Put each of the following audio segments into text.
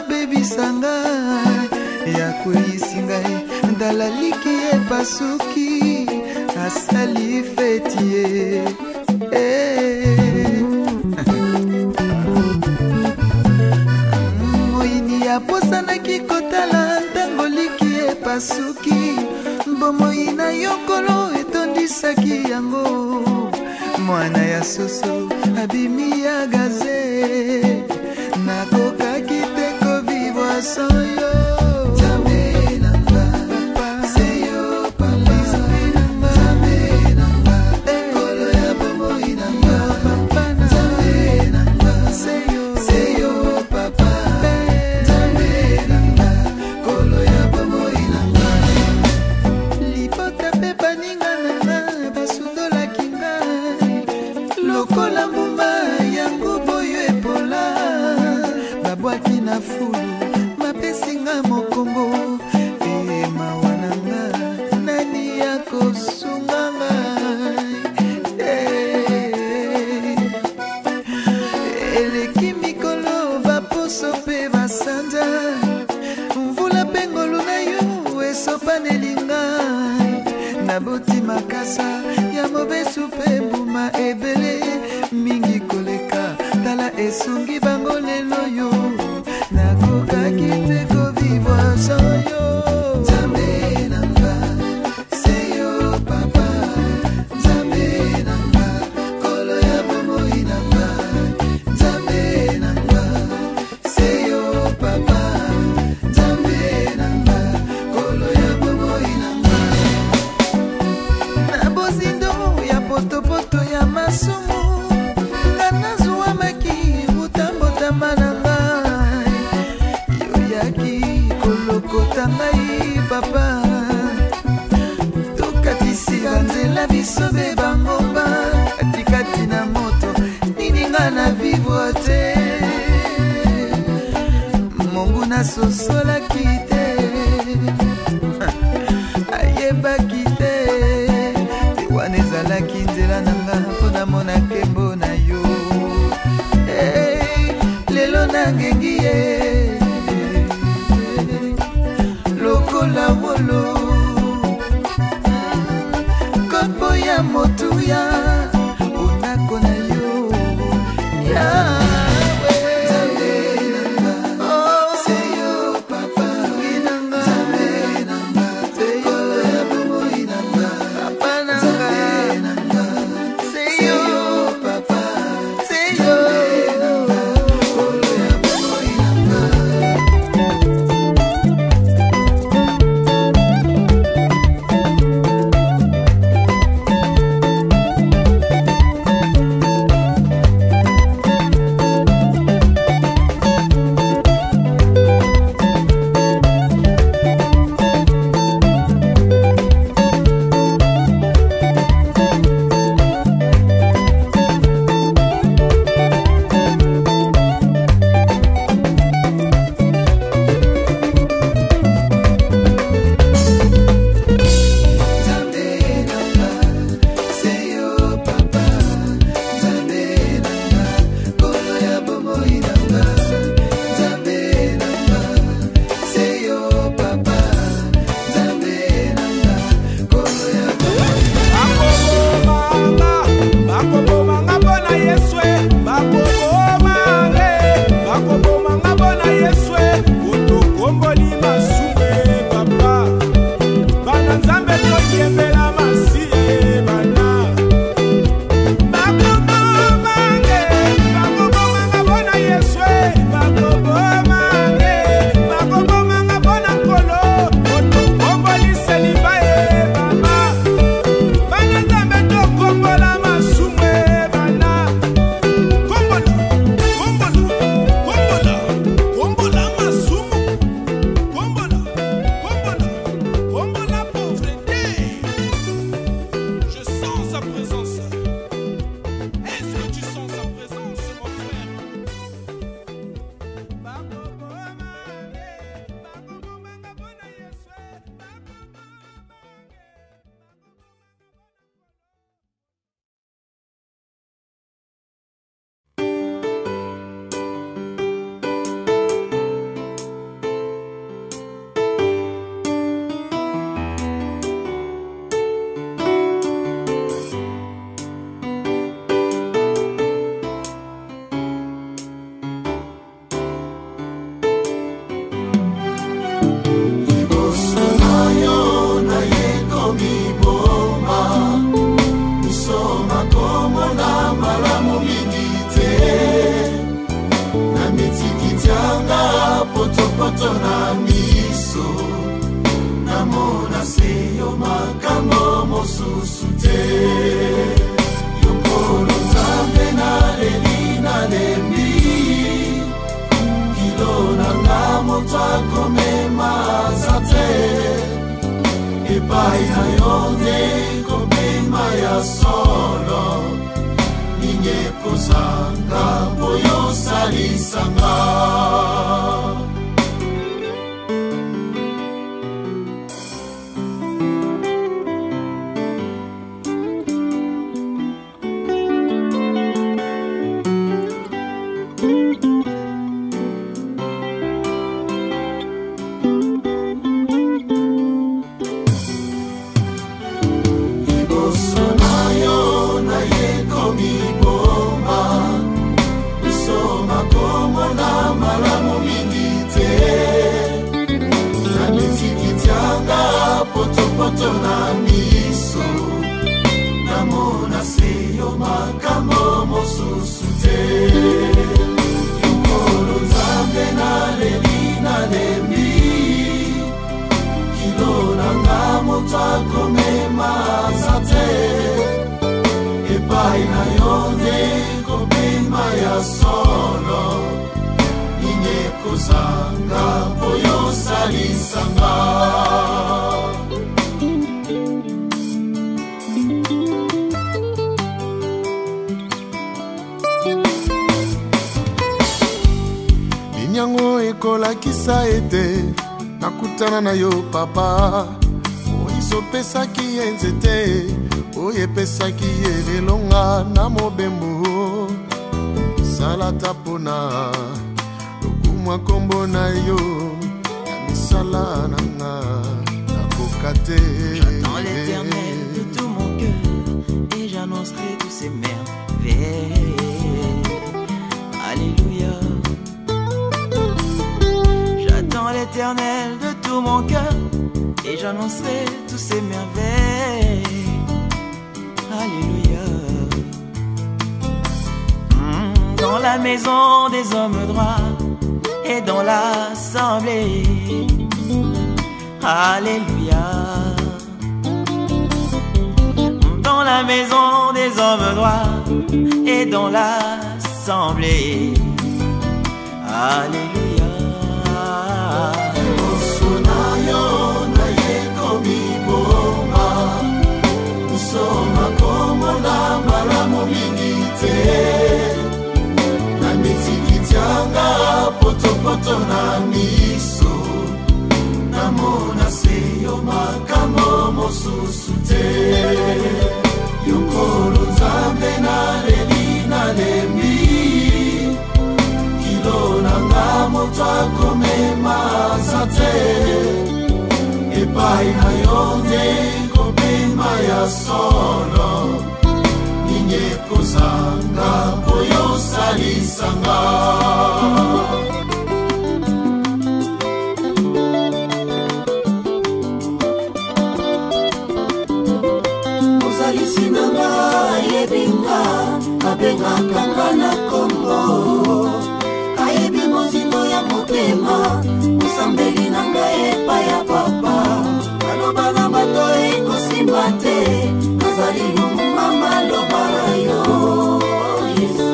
bebisanga ya koyisinga ndalaliki epasuki asali fetie moyini ya posanaki kotala ntango liki epasuki bomoi na yokolo etondisaki yango mwana ya soso abimi ya gaze nakokaki te kovivwa sans yo naboti makasa ya mobesu pe mbuma ebele mingi koleka tala esungi bango lelo yo nakokaki te kovivwa sans yo Nzambe nanga c'est yo papa Nzambe nanga kolo ya bomoi nanga Nzambe nanga c'est yo papa Nzambe nanga kolo ya bomoi nanga poto ya masumu nganazuwa maki utambotama na ngai yoyaki kolokota ngai papa tokatisika nzela biso be bangomba katikati na moto nininga na vivre te mongu nasosolaki te ayebaki te nezalaki nzela nanga mpona mona nkembo na yo lelo nangengi ye lokola wolo kombo ya motuya unako na yo Yawe potopoto na miso namona se yo makambo mosusu te yokolo nzambe naleli nalembi kilo nanga moto akomema aza te epai na yo nde kobema ya solo ninge kozanga mpo yosalisanga potopoto na miso namona se yo makambo mosusu te yokolo nzambe naleli nalembi kilo nanga moto akomema aza te epai na yo nde kobema ya solo ninge kozanga mpo yosalisanga yango ekolakisa ete nakutana na yo papa oyo opesaki ye nzete oyo epesaki ye lelonga na mobembo salata mpona lokumwa kombo na yo na misala nanga nakoka te. J'attends l'Éternel de tout mon cœur et j'annoncerai tous ses merveilles. Alléluia. J'attends l'Éternel de tout mon cœur et j'annoncerai tous ses merveilles. Alléluia. Dans la maison des hommes droits et dans l'assemblée. Alléluia. Dans la maison des hommes droits et dans l'assemblée. Alléluia. Potopoto na miso namona se yo makambo mosusu te yokolo nzambe naleli nalembi kilo nanga moto akomema aza te epai na yo nde kobema ya solo ninge kozanga mpo yosalisanga. Abenga kanga na kombo ayebi mozindo ya motema usambeli nanga epa ya papa aloba na bato ekosimba te azali mama loba yo Yesu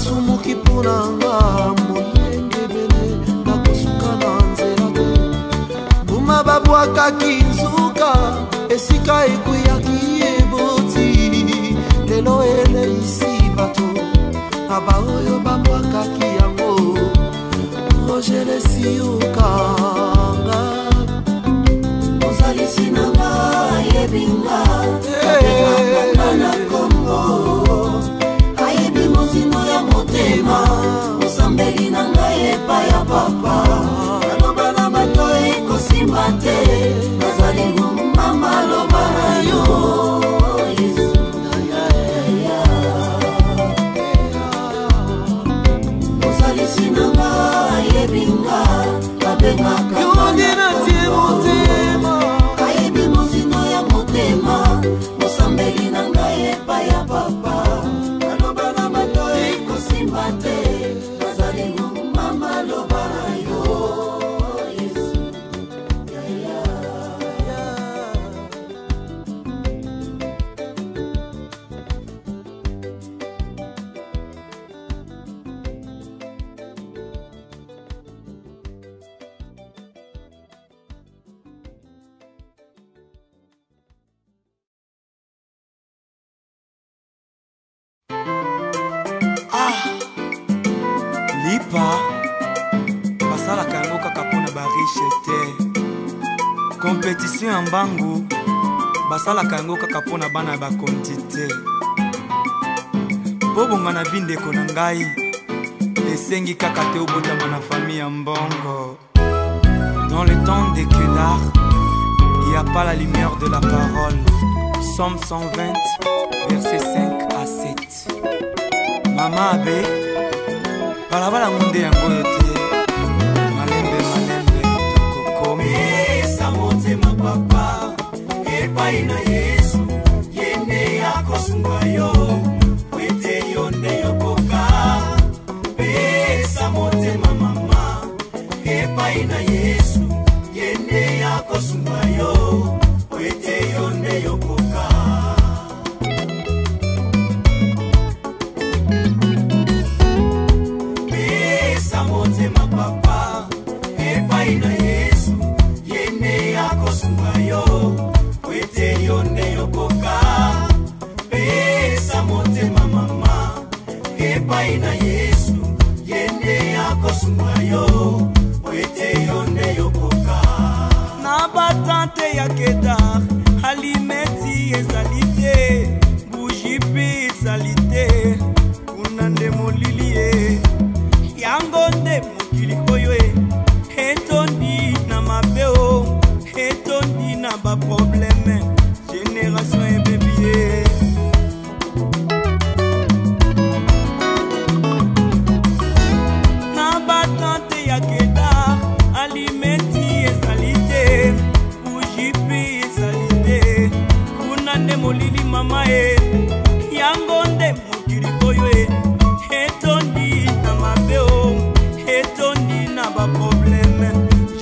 nasumuki punanga moyengebele nakosuka na nzela te buma babwakaki nzuka esika ekuyaki eboti lelo eleisi bato aba oyo babwakaki yango rojelesiukanga ozalisi nanga yebinga babengaka na kombo ayebi mozindo ya motema osambeli nanga epai ya papa naloba na bato ekosimba te nazali mama loba na yo ozalisi nanga yebinga babengaka ayebi mozindo ya motema osambeli nanga epai ya papa naloba na bato ekosimba te nazali mama loba na yo Yesu lipa basalaka yango kaka mpona bariche te kompetitio ya mbangu basalaka yango kaka mpona bana ya bakonti te mpo bonga na bindeko na ngai esengi kaka te obotama na famille ya mbongo. Dans le temps des Kedar, il n'y a pas la lumière de la parole. Psaume 120, versets 5 à 7. Mama abe balabala munde yango yote malembe malembe tokokomi esa motema papa epai na Yesu yende yakosunga yo kwete yonde yokoka esa motema mama epai na Yesu yende yakosunga yo kwete yonde yokoka. Papa, epai na Yesu, yende yakosunga yo, kwete yonde yokoka. Pesa motema mama, epai na Yesu, yende yakosunga yo, kwete yonde yokoka. Na batante ya Kedar, alimeti ezalite, bujipi ezalite, kunande molilie. Yangonde mokili koyo etondi na mabeo etondi na ba problème génération ebebie na batante ya Kedar alimeti ezalite bujipi ezalite kunande molili mama yangonde mokili koyo etondi na mabeo etondi na ba problème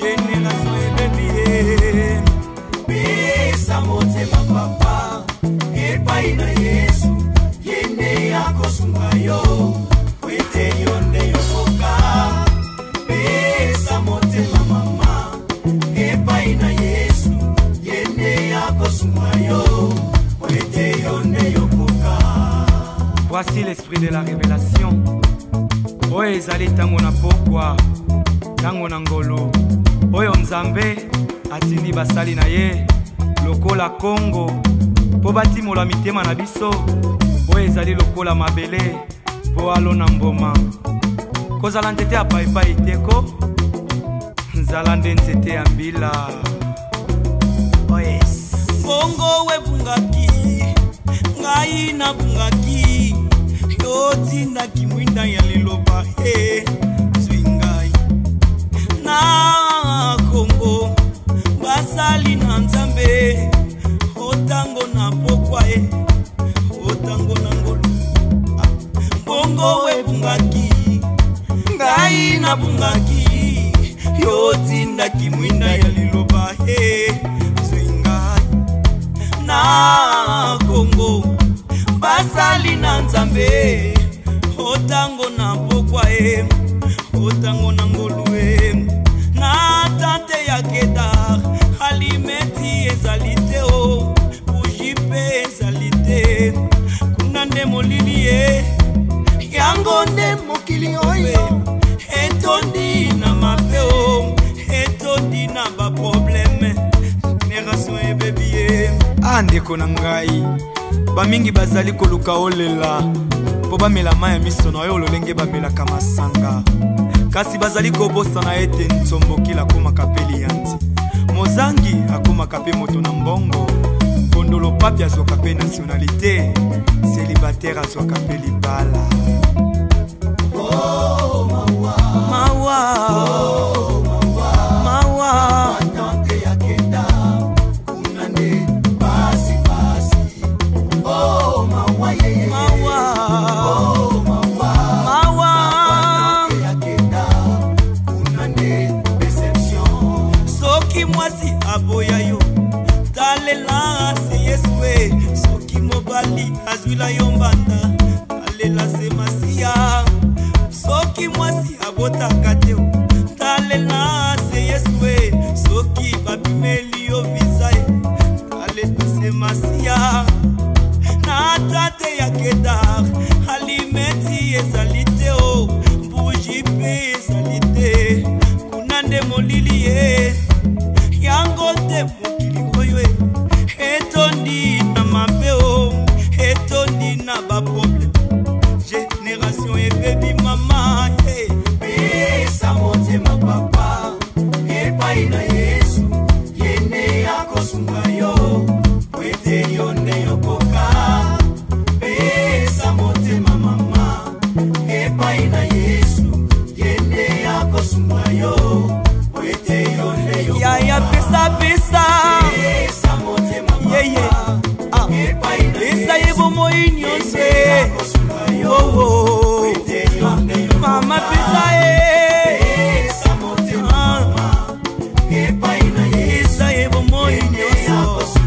génération ebebie pesa motema papa epai na Yesu yende yakosunga yo kwete yonde yokoka. Pesa motema mama epai na Yesu yende yakosunga yo kwete yonde yokoka. Voici l'esprit de la révélation. Oyo ezali tango na pokwa tango na ngolo oyo nzambe atindi basali na ye lokola Kongo po batimola mitema na biso oyo ezali lokola mabele po alona mboma kozala nzete ya paipai teko nzala nde nzete ya mbila. Oyes bongo webungaki ngai nabungaki yotindaki mwinda ya liloba zwingai na Kongo basali na nzambe otango na pokwa otango na ngolo bongo webungaki ngai nabungaki yotindaki mwinda ya liloba zwingai na Kongo basali na nzambe otango na pokwa otango na ngolu na tante ya Kedar alimeti ezali te buji mpe ezali te kuna nde molili yango nde mokili oyo etondi na mabe etondi na baprobleme génération ebebi andeko na ngai bamingi bazali koluka olela po bamela mai ya miso na oyo lolenge bamelaka masanga kasi bazali kobosana ete nsombokila akomaka mpe liyanzi mozangi akomaka mpe moto na mbongo kondolo papi azwaka mpe nationalité célibataire azwaka mpe libala mawa azwila yo mbanda talela se masiya soki mwasi abotaka te talela se yeswe soki babimeli yo visa talela se masiya na tate ya Kedar alimeti ezali te buji mpe ezali te kuna nde molili yango nde mokili oyo etondi na mabe etondi na baproblème génération ebebi mama pesa motema papa epai na Yesu yene akosunga yo kwete yo nde yokoka pesa motema mama epai na Yesu yene akosunga yo kwete yo nde yokoka ya pesa pesa motema mama esa yebo moi nyonse mama pesa esa yebo moi nyonse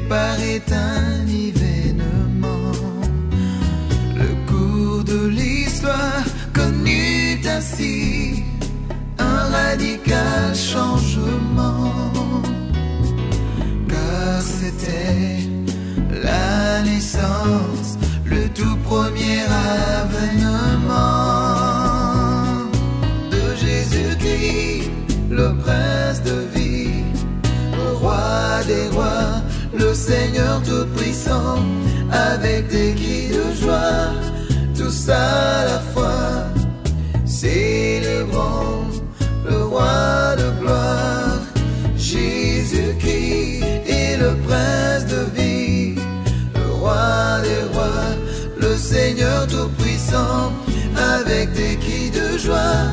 préparait un événement. Le cours de l'histoire connut ainsi un radical changement, car c'était la naissance, le tout premier avènement. Seigneur Tout-Puissant, avec des cris de joie, tous à la fois, célébrons le roi de gloire, Jésus-Christ est le prince de vie, le roi des rois, le Seigneur Tout-Puissant, avec des cris de joie,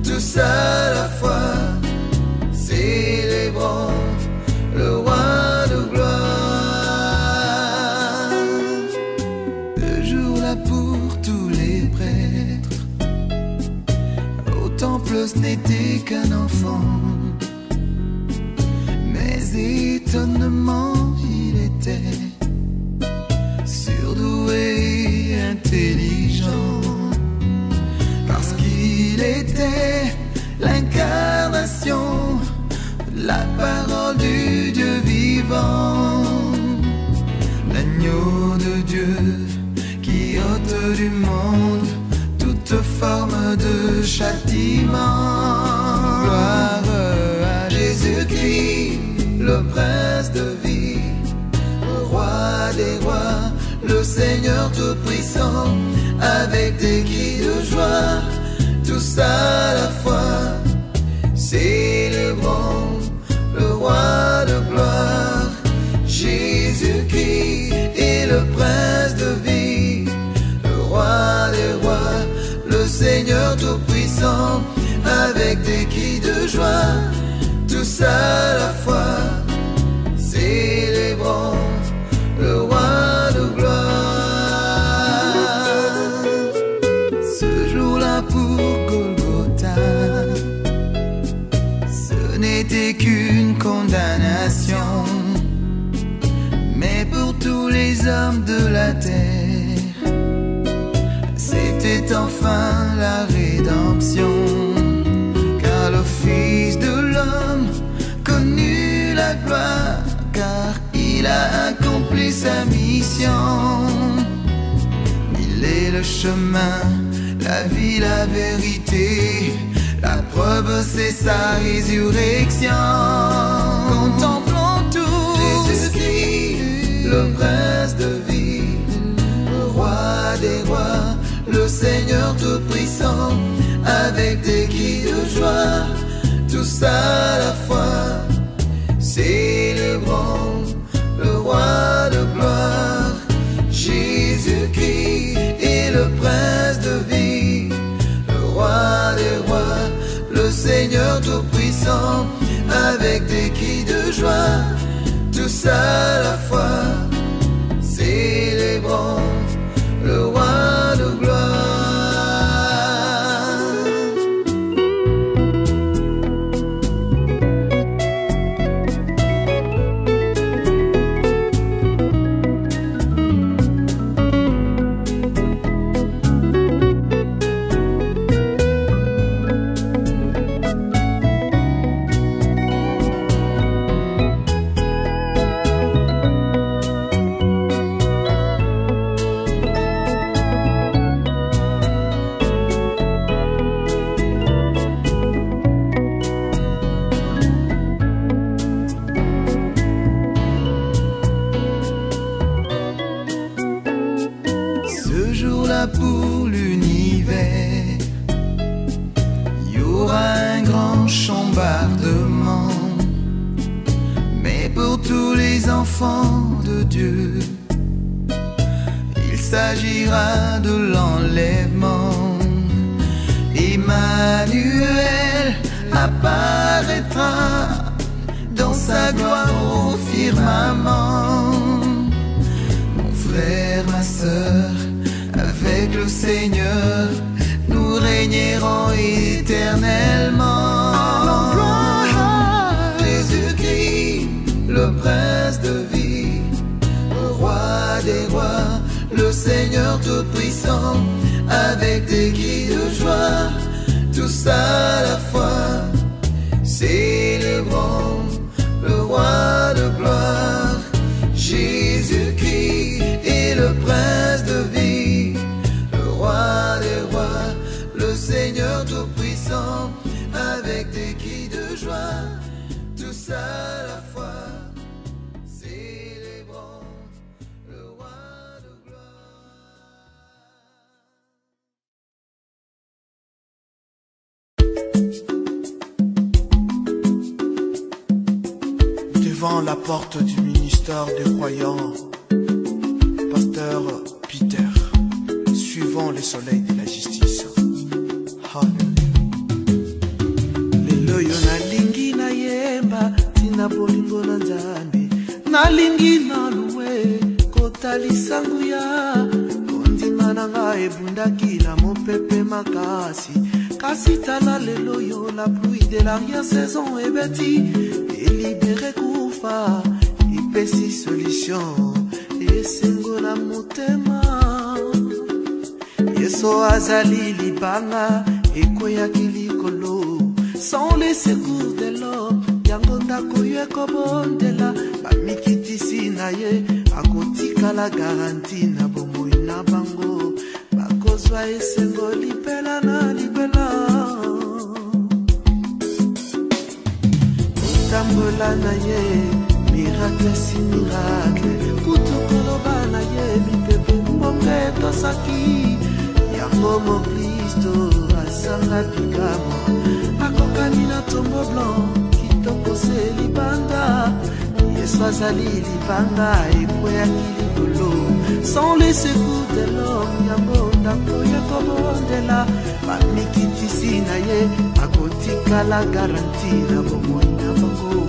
tous à la fois, célébrons le roi de gloire. Ce jour-là pour tous les prêtres, au temple ce n'était qu'un enfant, mais étonnement il était surdoué et intelligent, parce qu'il était l'incarnation, la parole du Dieu vivant, l'agneau de Dieu qui ôte du monde toute forme de châtiment. Gloire à Jésus-Christ, le prince de vie, le roi des rois, le Seigneur Tout-Puissant, avec des cris de joie, tous à la fois, célébrons le roi de gloire, Jésus-Christ est le prince de vie, le roi des rois, le Seigneur Tout-Puissant, avec des cris de joie, tous à la fois, célébrons le roi de gloire. Ce jour-là pour Golgotha, ce n'était qu'une condamnation, mais pour tous les hommes de la terre, c'était enfin la rédemption, car le Fils de l'homme connut la gloire, car il a accompli sa mission. Il est le chemin, la vie, la vérité, la preuve c'est sa résurrection. Contemplons tous Jésus-Christ, le prince de vie, le roi des rois, le Seigneur Tout-Puissant, avec des cris de joie, tous à la fois, célébrons le roi de gloire, Jésus-Christ est le prince de vie, le roi des rois, le Seigneur Tout-Puissant, avec des cris de joie, tous à la fois, célébrons le roi de gloire. Pour l'univers, il y aura un grand chambardement, mais pour tous les enfants de Dieu, il s'agira de l'enlèvement. Emmanuel apparaîtra dans sa gloire au firmament. Mon frère, ma sœur, avec le Seigneur, nous régnerons éternellement. Jésus-Christ, le prince de vie, le roi des rois, le Seigneur Tout-Puissant, avec des cris de joie, tous à la fois, célébrons le roi de gloire, Jésus-Christ est le prince de vie, le roi des rois, le Seigneur Tout-Puissant, avec des cris de joie, tous à la fois, célébrons. devant la porte du ministère des croyants, pasteur Peter, suivant le soleil de la justice. Lelo yo nalingi na yemba tina bolingo na nzambe, nalingi na luwe kotalisa nguya, kondima na nga ebundaki na mopepe makasi, kasi tala lelo yo la pluie de l'arrière-saison ebeti, elibere kufa ipesi solution esengo na motema. Yeso azali libanga ekoyaki likolo, sans les secours de l'homme yango ndako yo ekobondela, bamikitisi na ye akotikala garanti na bomoi na bango, bakozwa esengo libela na libela. Kotambola na ye miracle si miracle, kutokoloba na ye mipepe mbonge tosaki, yango mo Kristo asanga pikamo, akokani na tombo blanc kitoko se libanda. Yesu azali libanga ekweyaki likolo, sans les secours de l'homme yango ndako yekobondela, bamikitisi na ye akotikala garanti na bomoi na bango,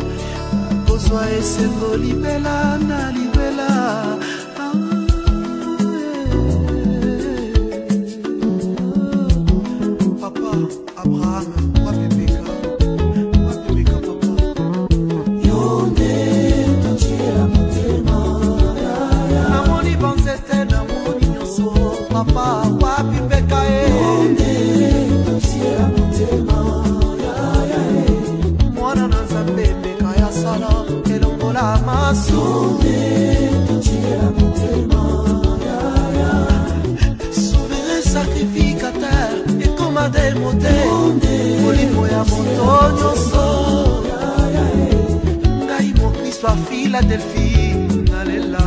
akozwa esengo libela na libela. Souverain sacrificateur et commandé monté molimo ya moto nyonso, ngai mo Kristo a Philadelphie nalela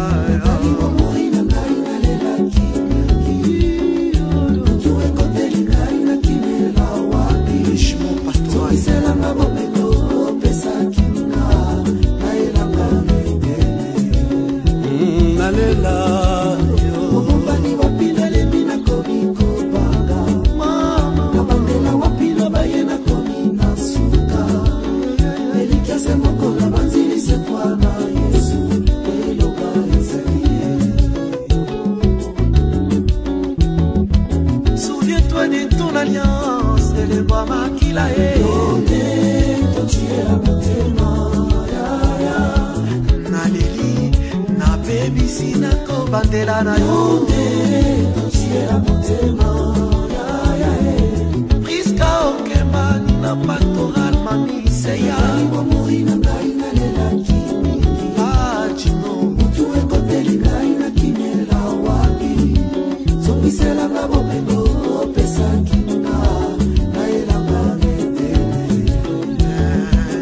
bandela na yo Priska okemba na pastoral mamiseya Achino mutu ekoteli ngai na kimela wapi, zomisela na bomengo pesaki na elanga metele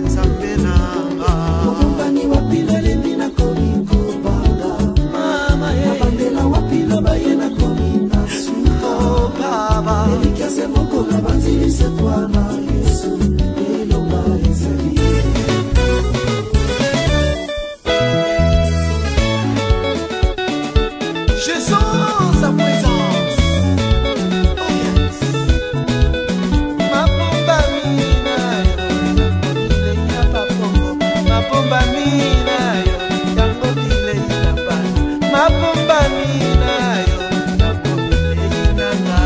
nzambe nanga okombani wapila lembi na komiko banga bandela wapila bayena komina suko baba elikase moko na banzilise kwana Yesu elonga ezali. Je sens sa présence. Oh yes. Ma pomba mina yo, ma pomba mina yo, yango dile ilapa. Ma pomba mina yo, yango dile inanga.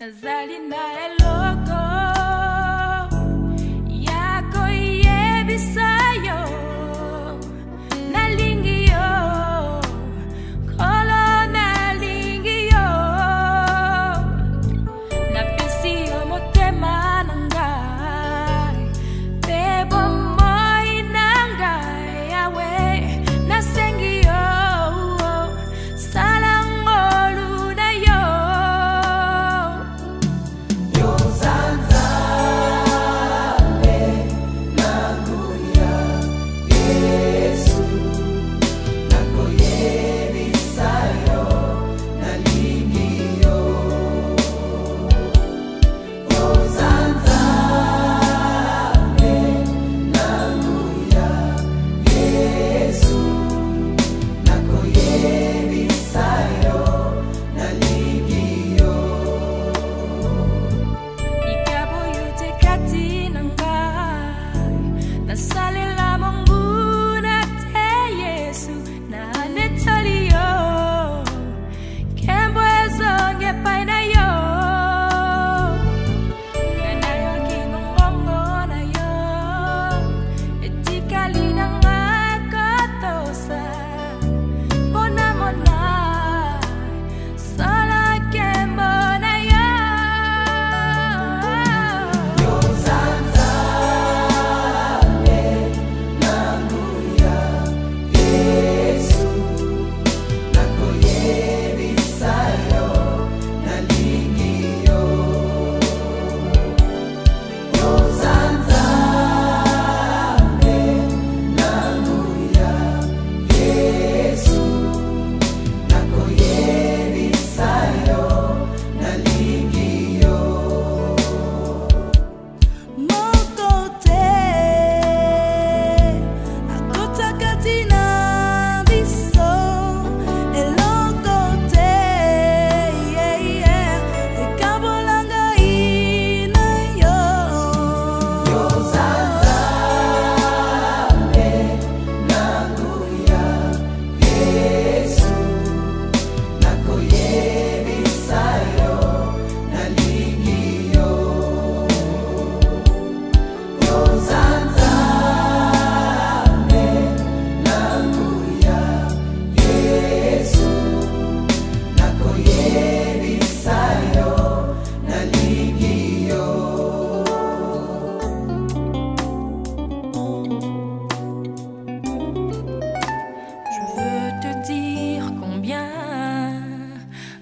Zalina eloko yako yebisayo nalingi yo kolo nalingi yo napesi yo motema nangai bebo moi nangai yawe nasengi yo salangolu na yo.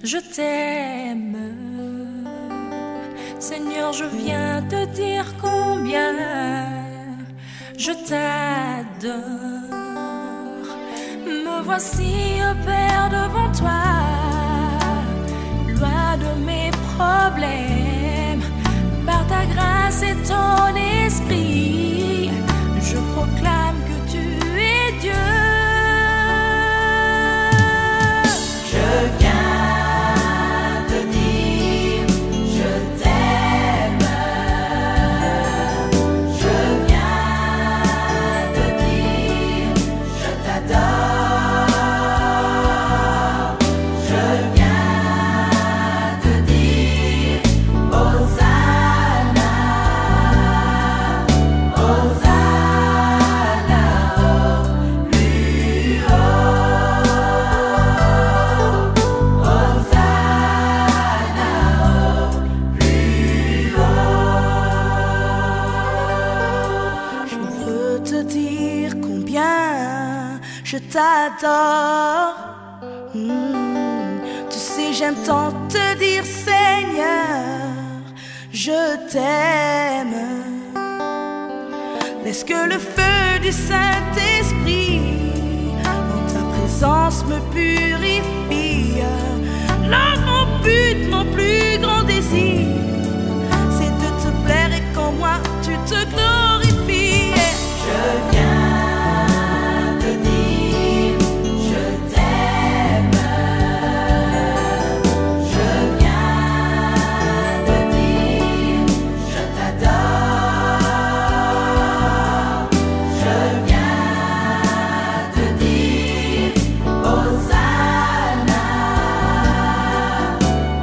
Je t'aime, Seigneur, je viens te dire combien je t'adore. Me voici, ô Père, devant toi, loin de mes problèmes. Par ta grâce et ton esprit, je proclame que tu es Dieu. Je viens je t'adore. Tu sais, j'aime tant te dire, Seigneur, je t'aime. Laisse que le feu du Saint-Esprit en ta présence me purifie. Là, mon but, mon plus grand désir, c'est de te plaire et qu'en moi tu te glorifies. Je viens Hosanna,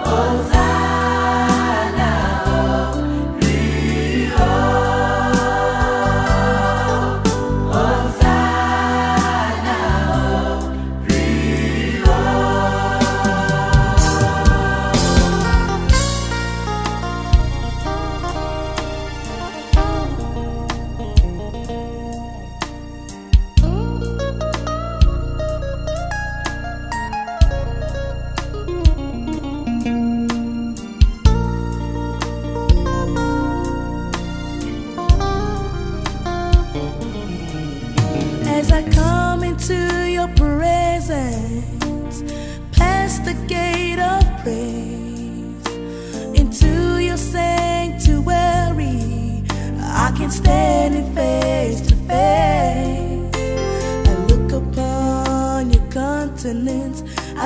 Hosanna.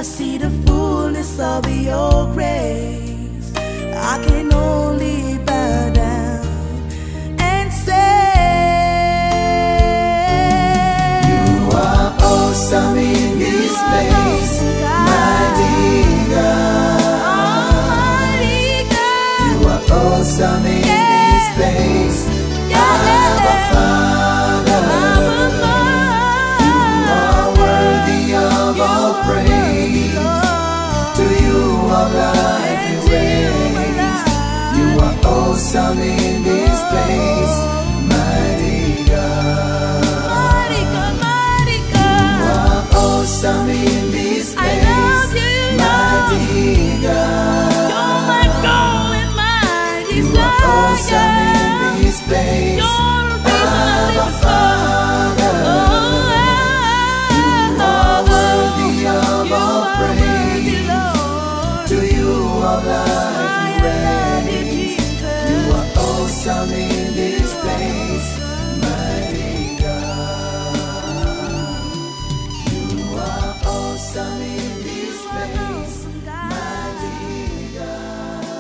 I see the fullness of your grace. I can only bow down and say, You are awesome in this place, mighty God. You are awesome in this place, Abba Father. You are worthy of all praise. To you all life we raise. You are awesome in this place, mighty God. You are awesome in this place, mighty God. You're my goal and my desire. Awesome in this place, Abba Father. You are worthy of all praise. To you all life we raise. You are awesome in this place, mighty God. You are awesome in this place, mighty God.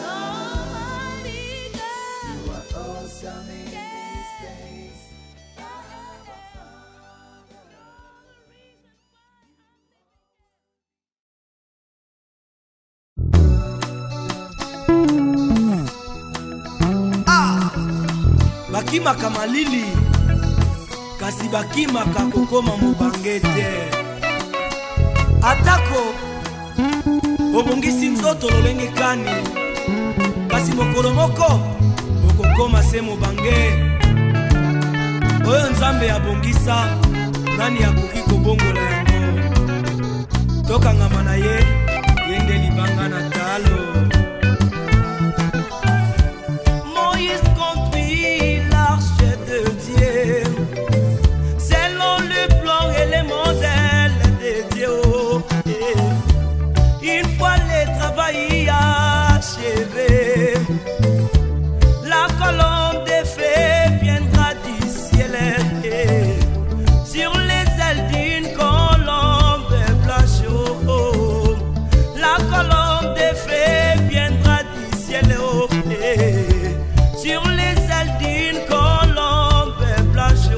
You are awesome in this place, Abba Father. bakimaka malili kasi bakimaka kokoma mobange te. Atako obongisi nzoto lolenge kani, kasi mokolo moko okokoma se mobange. Oyo Nzambe abongisa, nani akoki kobongola yango? Tokangama na ye, yende libanga na talo. Moïse conduit l'arche de Dieu selon le plan et les modèles de Dieu. Une fois le travail achevé, la colombe de feu viendra du ciel sur les ailes d'une colombe blanche. La colombe de feu viendra du ciel sur les ailes d'une colombe blanche.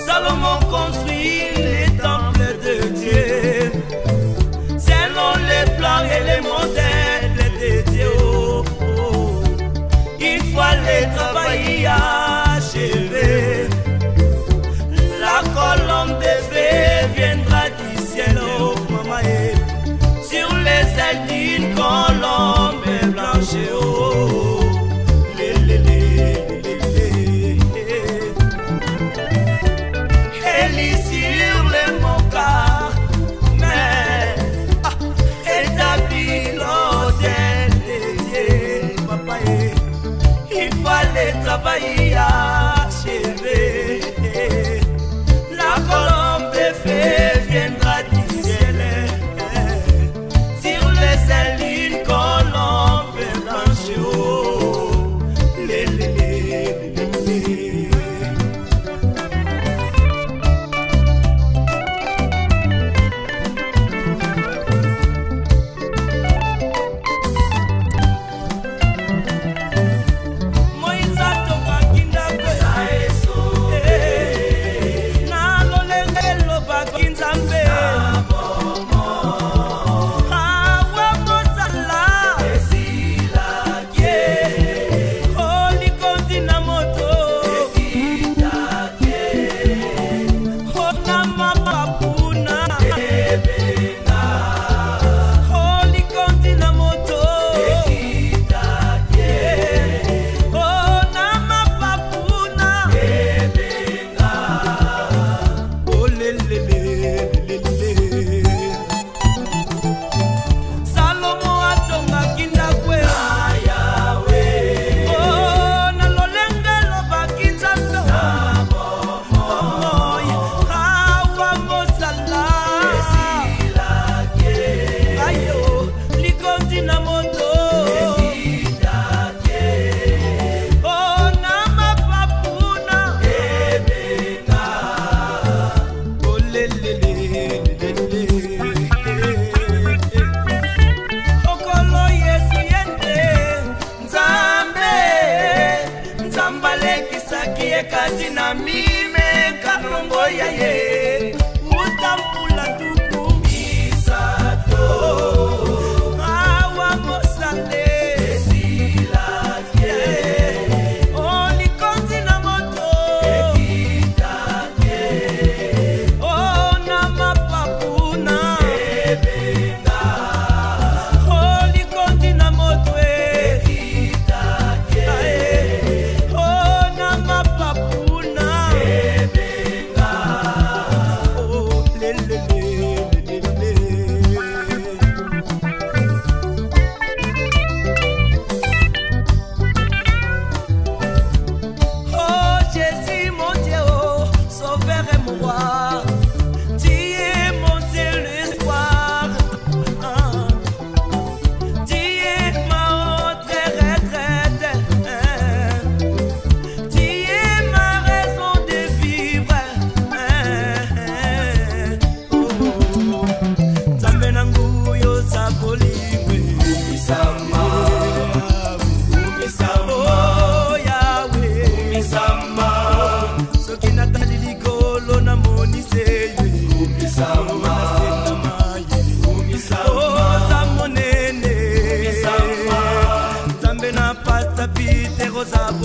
Salomon construit les temples de Dieu selon les plans et les modèles de Dieu. Une fois le travail achevé, la colombe de feu viendra du ciel, oh maman, sur les ailes d'une colombe blanche. Oh, Élie sur le montard, mais établit l'autel de Dieu, papa. Il fallait travailler achevé. La colombe de feu viendra du ciel sur les ailes d'une colombe blanche.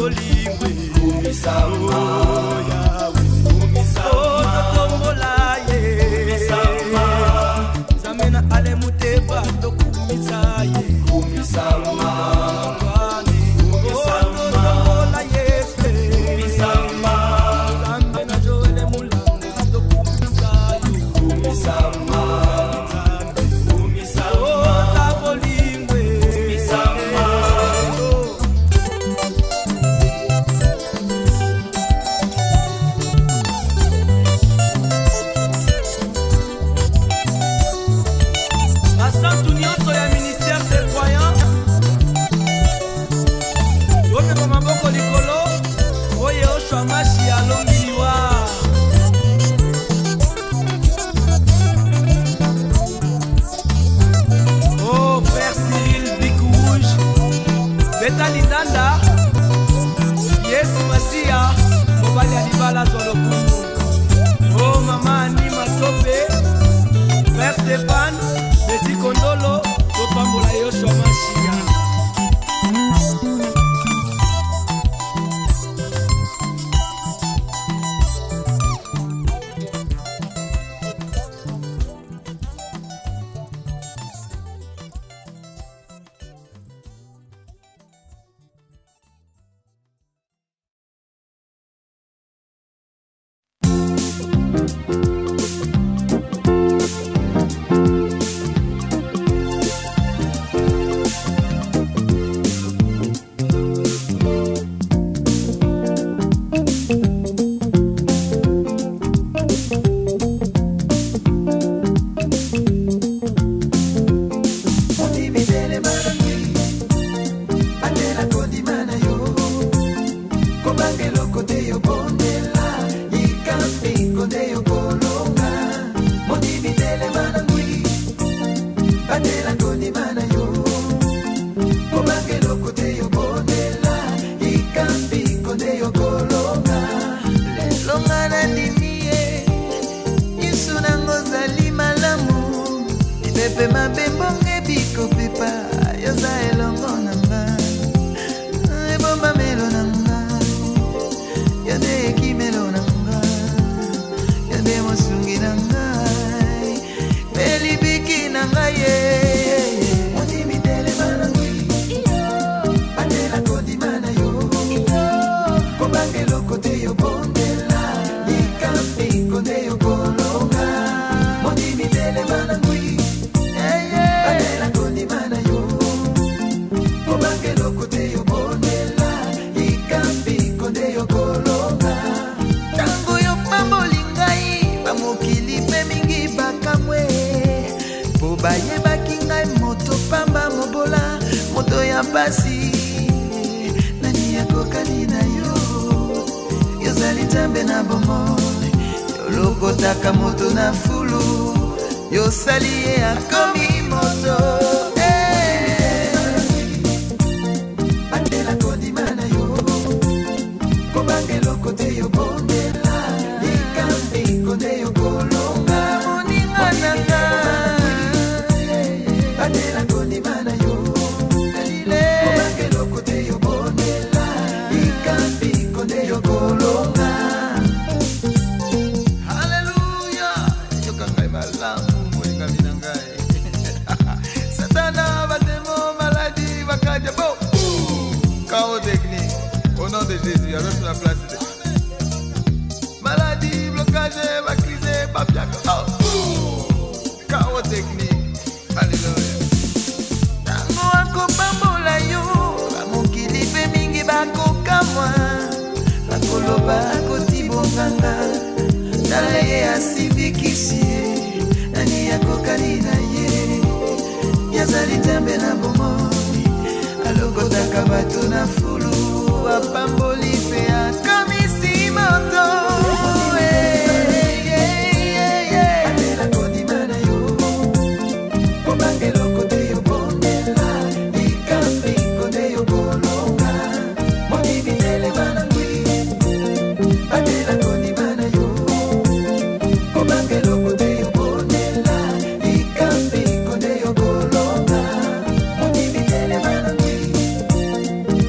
bolingwe kumisama totombola ye zamena ale muteba tokumisa ye kumisama totombola ye kumisama zamena joele mulanga tokumisa ye kumisama bolingwe kumisama Asantu nyonso ya ministère des croyants Ope maboko likolo Oye oshwa mashi ya longiliwa Oh frère Cyril Big Rouge Beta Lindanda Yesu Masia Mobali Alibala Zolokumu Oh mama Anima Tope Frère Stéphane Petit Kondolo Topambola Yoshua Mashia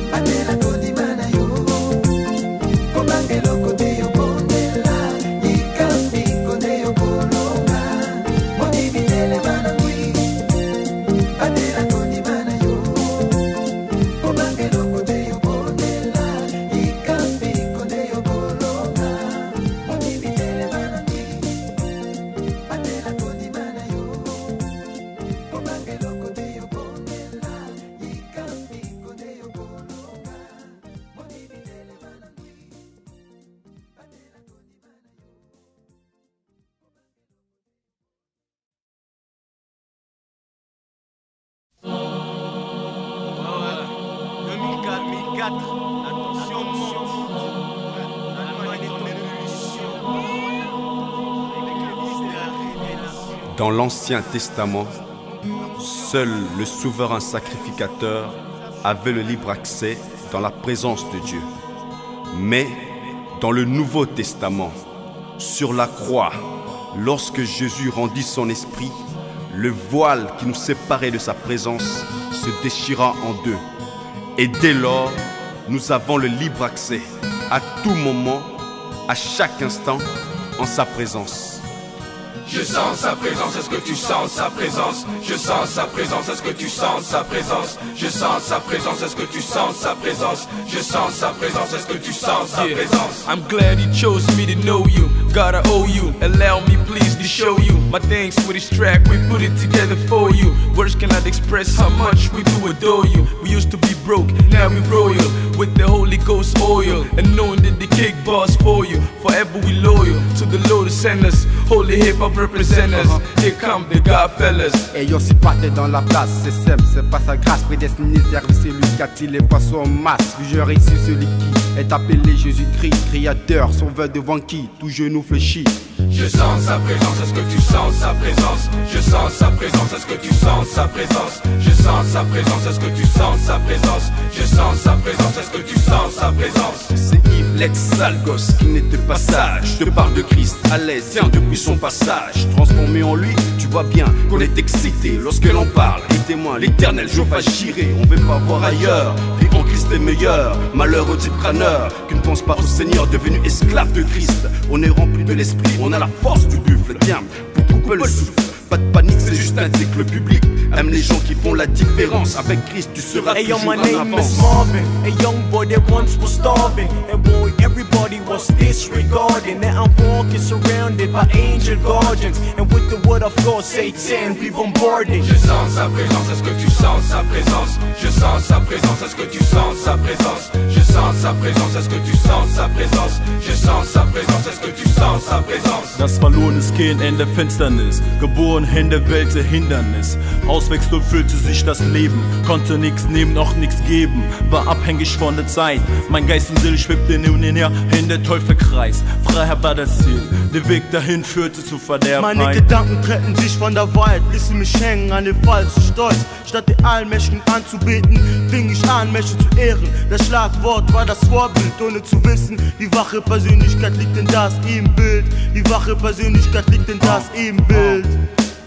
Atela kondimana yo Attention, l'Allemagne est en ébullition. Dans l'Ancien Testament, seul le souverain sacrificateur avait le libre accès dans la présence de Dieu. Mais dans le Nouveau Testament, sur la croix, lorsque Jésus rendit son esprit, le voile qui nous séparait de sa présence se déchira en deux. Et dès lors, nous avons le libre accès à tout moment, à chaque instant, en sa présence. Je sens sa présence, est-ce que tu sens sa présence? Je sens sa présence, est-ce que tu sens sa présence? Je sens sa présence, est-ce que tu sens sa présence? Je sens sa présence, est-ce que tu sens sa présence? I'm glad he chose me to know you. Gotta owe you, allow me please to show you my thanks for this track, we put it together for you. Words cannot express how much we do adore you. We used to be broke, now we royal, with the Holy Ghost oil, and knowing that the kick boss for you. Forever we loyal to the Lord to send us, holy hip-hop representers. Here come the Godfellas. Et yo si pas t'es dans la place, c'est simple, c'est pas sa grâce. Prédestiné, servi, c'est lui qui attire les poissons en masse. Jugeur ici, celui qui est appelé Jésus-Christ, créateur, sauveur devant qui tout genou fléchit. Je sens sa présence, est-ce que tu sens sa présence? Je sens sa présence, est-ce que tu sens sa présence? Je sens sa présence, est-ce que tu sens sa présence? Je sens sa présence, est-ce que tu sens sa présence? C'est Yves, l'ex-sale gosse qui n'était pas sage. Je te parle de Christ à l'aise, tiens depuis son passage. Transformé en lui, tu vois bien qu'on est excité lorsque l'on parle. Et témoin, l'éternel Jéhovah Jireh, on veut pas voir ailleurs. Vie en Christ est meilleur, malheur au type crâneur qui ne pense pas au Seigneur, devenu esclave de Christ. On est rempli de l'esprit, on a la force du buffle, tiens, pour couper le souffle. Pas de panique, c'est juste un que le public aime les gens qui font la différence. Avec Christ, tu seras hey, toujours yo, my en name avance. is Marvin, a young boy that once was starving. And boy, everybody was disregarding. Now I'm walking surrounded by angel guardians. And with the word of God, Satan, we bombarding. Je sens sa présence, est-ce que tu sens sa présence? Je sens sa présence, est-ce que tu sens sa présence? Je sens sa présence, est-ce que tu sens sa présence? Je sens sa présence, est-ce que tu sens sa présence? Das verlorene Kind in der Finsternis, geboren in der Welt der Hindernis. Auswechslung füllte sich das Leben, konnte nichts nehmen, noch nichts geben, war abhängig von der Zeit. Mein Geist und Seele schwebten nun her in der Teufelkreis. Freiheit war das Ziel, der Weg dahin führte zu Verderben. Meine Gedanken trennten sich von der Wahrheit, ließen mich hängen an den falschen Stolz. Statt den Allmächtigen anzubeten, fing ich an, Menschen zu ehren. Das Schlagwort war das Vorbild, ohne zu wissen, die wache Persönlichkeit liegt in das Ebenbild. Die wache Persönlichkeit liegt in das Ebenbild.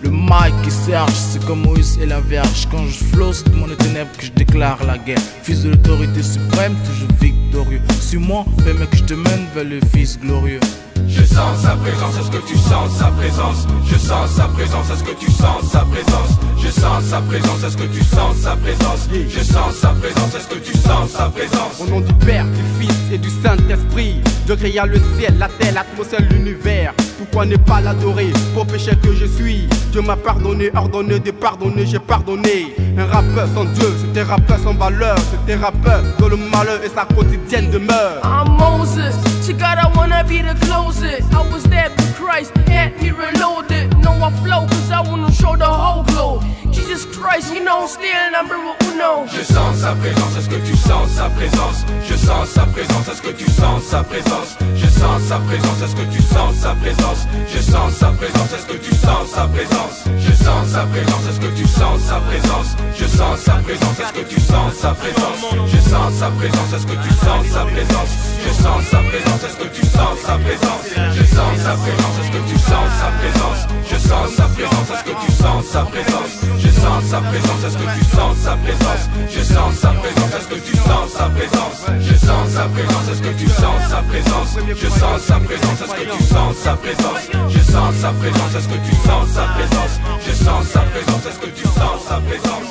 Le mic qui serge, c'est comme Moïse et la verge. Quand je flotte de mon ténèbres que je déclare la guerre. Fils de l'autorité suprême, toujours victorieux. Suis-moi, permets que je te mène vers le Fils glorieux. Je sens sa présence, est-ce que tu sens sa présence? Je sens sa présence, est-ce que tu sens sa présence? Je sens sa présence, est-ce que tu sens sa présence? Je sens sa présence, est-ce que tu sens sa présence? Au nom du Père, du Fils et du Saint-Esprit, Dieu créa le ciel, la terre, l'atmosphère, l'univers. Pourquoi ne pas l'adorer? Pour péché que je suis, Dieu m'a pardonné, ordonné de pardonner, j'ai pardonné. Un rappeur sans Dieu, c'est un rappeur sans valeur, c'est un rappeur dont le malheur est sa quotidienne demeure. I'm Moses, to God I wanna be the closest. I was there for Christ, had me reloaded. No, I flow cause I wanna show the whole globe. Jesus Christ, you know, still number uno. Je sens sa présence, est-ce que tu sens sa présence? Je sens sa présence, est-ce que tu sens sa présence? Je sens sa présence, est-ce que tu sens sa présence? Je sens sa présence, est-ce que tu sens sa présence? Je sens sa présence, est-ce que tu sens sa présence? Je sens sa présence, est-ce que tu sens sa présence? Je sens sa présence, est-ce que tu sens sa présence? Je sens sa présence, est-ce que tu sens sa présence? Je sens sa présence, est-ce que tu sens sa présence? Je sens sa présence, est-ce que tu sens sa présence? Je sens sa présence, est-ce que tu sens sa présence? Je sens sa présence, est-ce que tu sens sa présence? Je sens sa présence, est-ce que tu sens sa présence? Je sens sa présence, est-ce que tu sens sa présence? Je sens sa présence, est-ce que tu sens sa présence? Je sens sa présence, est-ce que tu sens sa présence?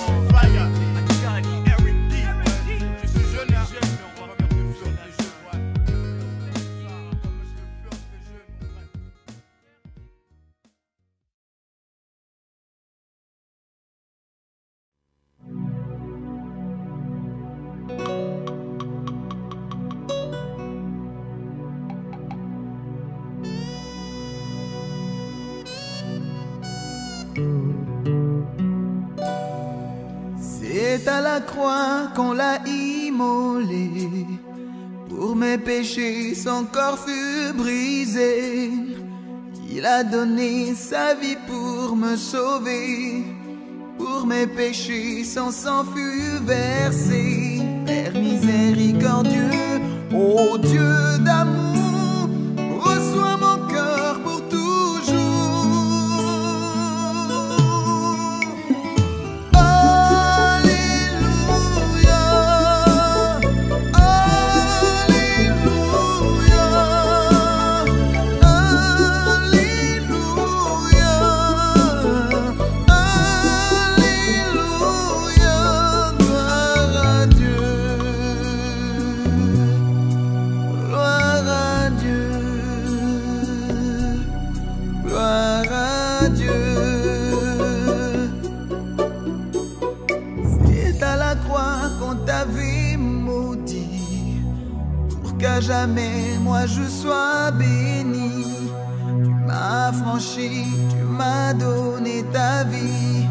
C'est à la croix qu'on l'a immolé. immolé. Pour mes péchés, son corps fut brisé. Il a donné sa vie pour me sauver. Pour mes péchés, son sang fut versé. Père miséricordieux, ô Dieu d'amour, reçois mon cœur pour toujours. Alléluia, Alléluia, Alléluia, Alléluia, gloire à Dieu, gloire à Dieu, gloire à Dieu. C'est à la croix qu'on t'avait maudit, pour qu'à jamais moi je sois béni. Tu m'as franchi, tu m'as donné ta vie,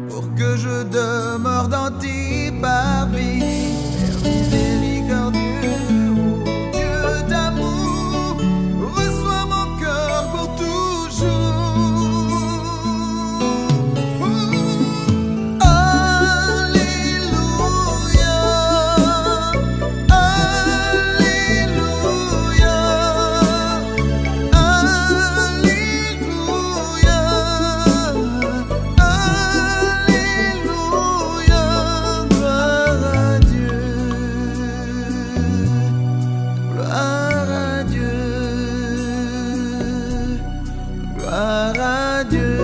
pour que je demeure dans tes parvis. Père miséricordieux, ô Dieu d'amour, reçois mon cœur pour toujours. Alléluia, Alléluia, Alléluia, Alléluia, gloire à Dieu, gloire à Dieu, gloire à Dieu.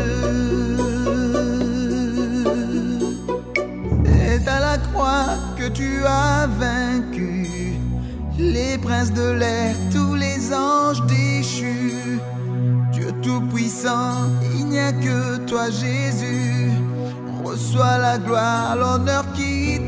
C'est à la croix que tu as vaincu les princes de l'air, tous les anges déchus. Dieu tout-puissant, il n'y a que toi Jésus. Reçois la gloire, l'honneur qui